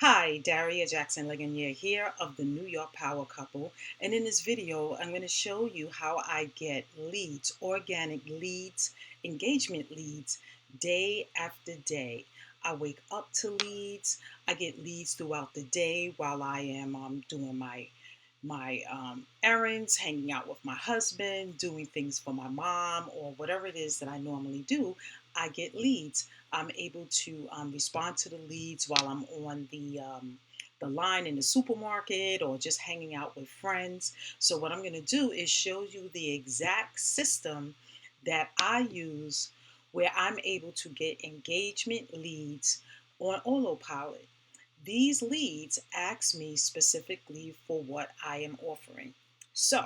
Hi, Daria Jackson Ligonier here of the New York Power Couple, and in this video I'm going to show you how I get leads, organic leads, engagement leads, day after day. I wake up to leads. I get leads throughout the day while I am doing my errands, hanging out with my husband, doing things for my mom, or whatever it is that I normally do. I get leads. I'm able to respond to the leads while I'm on the line in the supermarket or just hanging out with friends. So what I'm going to do is show you the exact system that I use where I'm able to get engagement leads on Autopilot. These leads ask me specifically for what I am offering. So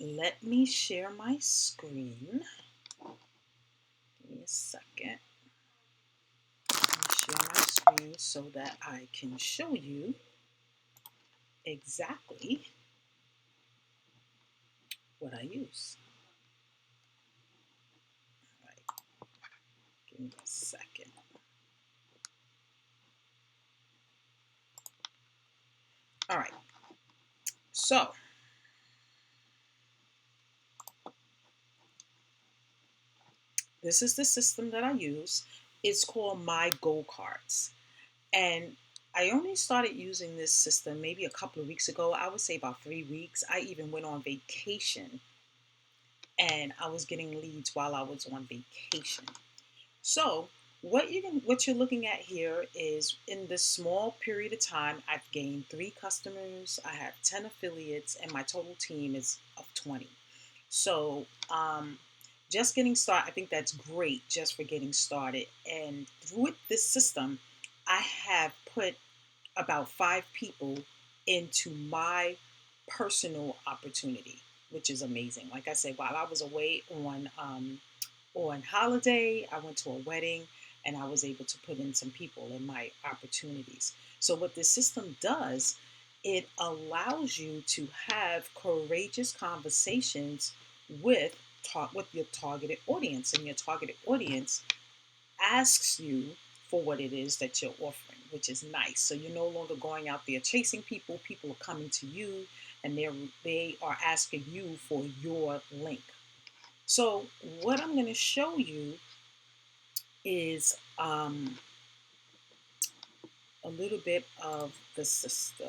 let me share my screen. Give me a second. Share my screen so that I can show you exactly what I use. All right, give me a second. All right, so this is the system that I use. It's called MyGoCards. And I only started using this system maybe a couple of weeks ago. I would say about 3 weeks. I even went on vacation and I was getting leads while I was on vacation. So what you're looking at here is in this small period of time, I've gained 3 customers, I have 10 affiliates, and my total team is of 20. So just getting started, I think that's great just for getting started. And with this system, I have put about 5 people into my personal opportunity, which is amazing. Like I said, while I was away on holiday, I went to a wedding and I was able to put in some people in my opportunities. So what this system does, it allows you to have courageous conversations with with your targeted audience, and your targeted audience asks you for what it is that you're offering, which is nice. So you're no longer going out there chasing people. People are coming to you and they are asking you for your link. So what I'm going to show you is a little bit of the system.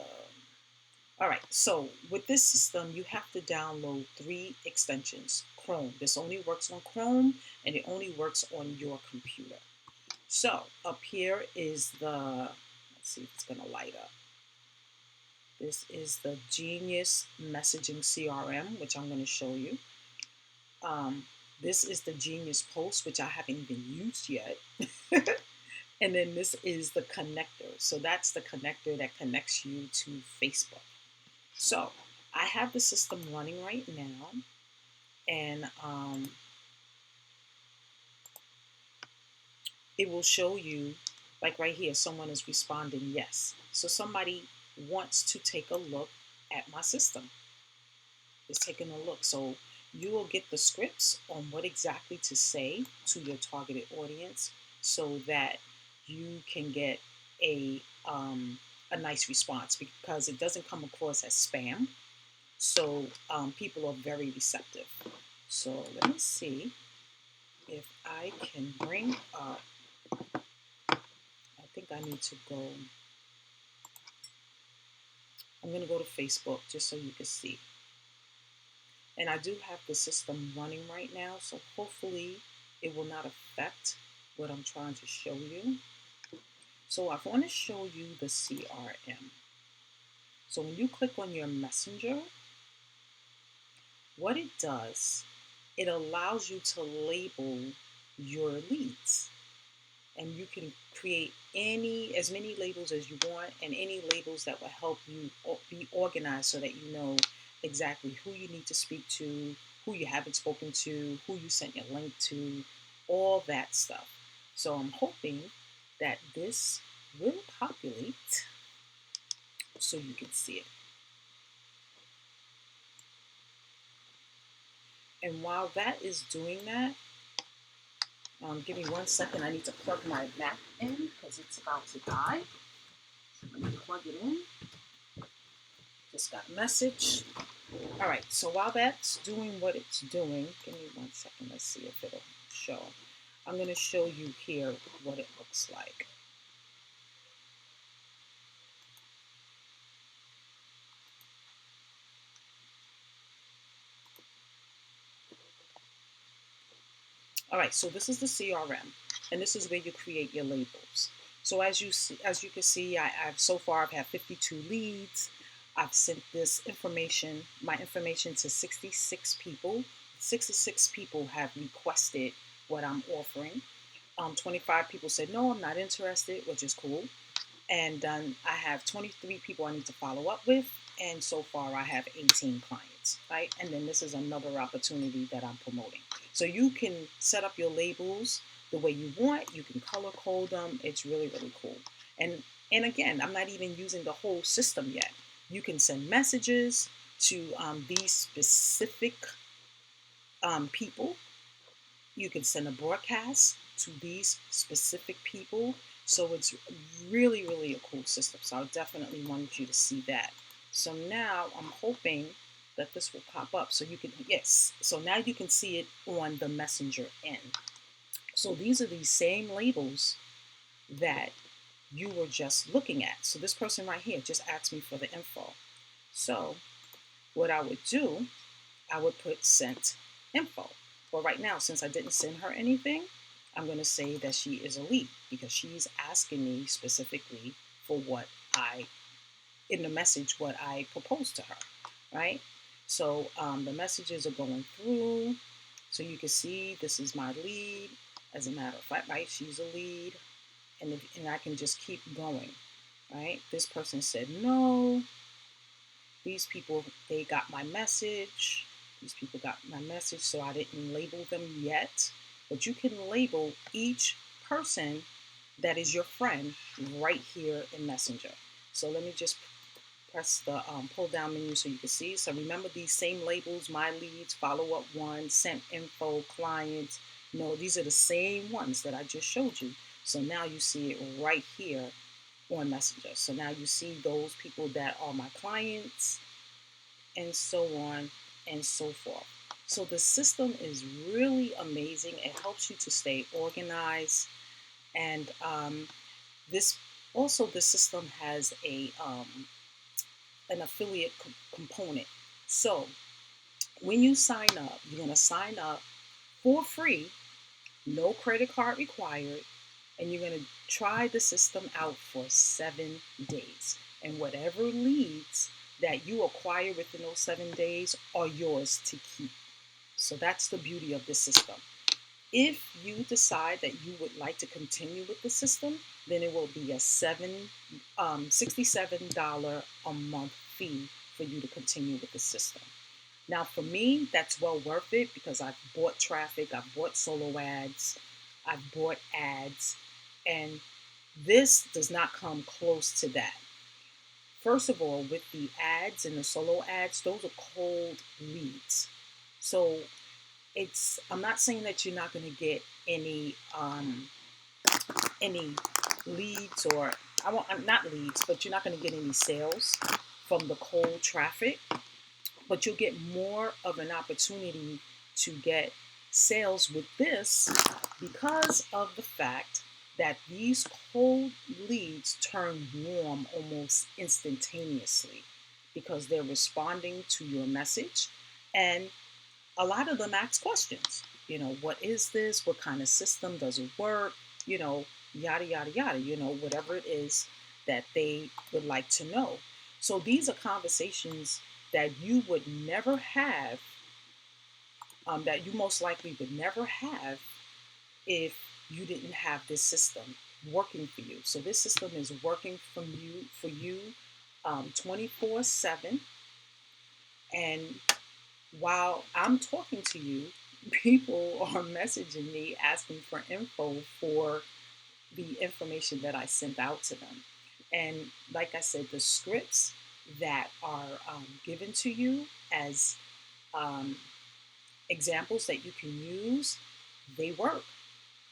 All right, so with this system, you have to download 3 extensions. Chrome. This only works on Chrome and it only works on your computer. So up here is let's see if it's going to light up. This is the Genius Messaging CRM, which I'm going to show you. This is the Genius Post, which I haven't even used yet. And then this is the connector. So that's the connector that connects you to Facebook. So I have the system running right now. And it will show you, like right here, someone is responding yes. So somebody wants to take a look at my system. It's taking a look. So you will get the scripts on what exactly to say to your targeted audience so that you can get a nice response, because it doesn't come across as spam. So people are very receptive. So let me see if I can bring up, I think I need to go, I'm going to go to Facebook just so you can see. And I do have the system running right now, so hopefully it will not affect what I'm trying to show you. So I want to show you the CRM. So when you click on your messenger, what it does, it allows you to label your leads. And you can create as many labels as you want, and any labels that will help you be organized so that you know exactly who you need to speak to, who you haven't spoken to, who you sent your link to, all that stuff. So I'm hoping that this will populate so you can see it. And while that is doing that, give me 1 second. I need to plug my Mac in because it's about to die. Let me plug it in. Just got a message. All right, so while that's doing what it's doing, give me 1 second. Let's see if it'll show. I'm going to show you here what it looks like. All right, so this is the CRM, and this is where you create your labels. So as you can see, I've so far I've had 52 leads. I've sent this information, my information, to 66 people. 66 people have requested what I'm offering. 25 people said no, I'm not interested, which is cool. And I have 23 people I need to follow up with, and so far I have 18 clients, right? And then this is another opportunity that I'm promoting. So you can set up your labels the way you want. You can color code them. It's really, really cool. And again, I'm not even using the whole system yet. You can send messages to these specific people. You can send a broadcast to these specific people. So it's really, really a cool system. So I definitely wanted you to see that. So now I'm hoping that this will pop up so you can, yes. So now you can see it on the messenger end. So these are these same labels that you were just looking at. So this person right here just asked me for the info. So what I would do, I would put sent info. But right now, since I didn't send her anything, I'm going to say that she is a lead because she's asking me specifically for what in the message, what I proposed to her, right? So the messages are going through. So you can see this is my lead. As a matter of fact, right? She's a lead. And I can just keep going, right? This person said no. These people, they got my message. These people got my message, so I didn't label them yet. But you can label each person that is your friend right here in Messenger. So let me just press the pull down menu so you can see. So remember these same labels: my leads, follow up one, sent info, clients. No, these are the same ones that I just showed you. So now you see it right here on Messenger. So now you see those people that are my clients, and so on and so forth. So the system is really amazing. It helps you to stay organized, and this also the system has a an affiliate component. So when you sign up, you're going to sign up for free, no credit card required, and you're going to try the system out for 7 days. And whatever leads that you acquire within those 7 days are yours to keep. So that's the beauty of this system. If you decide that you would like to continue with the system, then it will be a $67 a month fee for you to continue with the system. Now, for me, that's well worth it because I've bought traffic, I've bought solo ads, I've bought ads, and this does not come close to that. First of all, with the ads and the solo ads, those are cold leads. So I'm not saying that you're not going to get any leads, or I'm not leads, but you're not going to get any sales from the cold traffic, but you'll get more of an opportunity to get sales with this because of the fact that these cold leads turn warm almost instantaneously because they're responding to your message. And a lot of them ask questions. What is this? What kind of system does it work? Yada, yada, yada, whatever it is that they would like to know. So these are conversations that you would never have, that you most likely would never have if you didn't have this system working for you. So this system is working for you 24/7. And while I'm talking to you, people are messaging me asking for info for the information that I sent out to them. And like I said, the scripts that are given to you as um, examples that you can use, they work.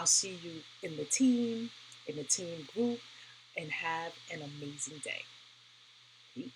I'll see you in the team group, and have an amazing day. Peace.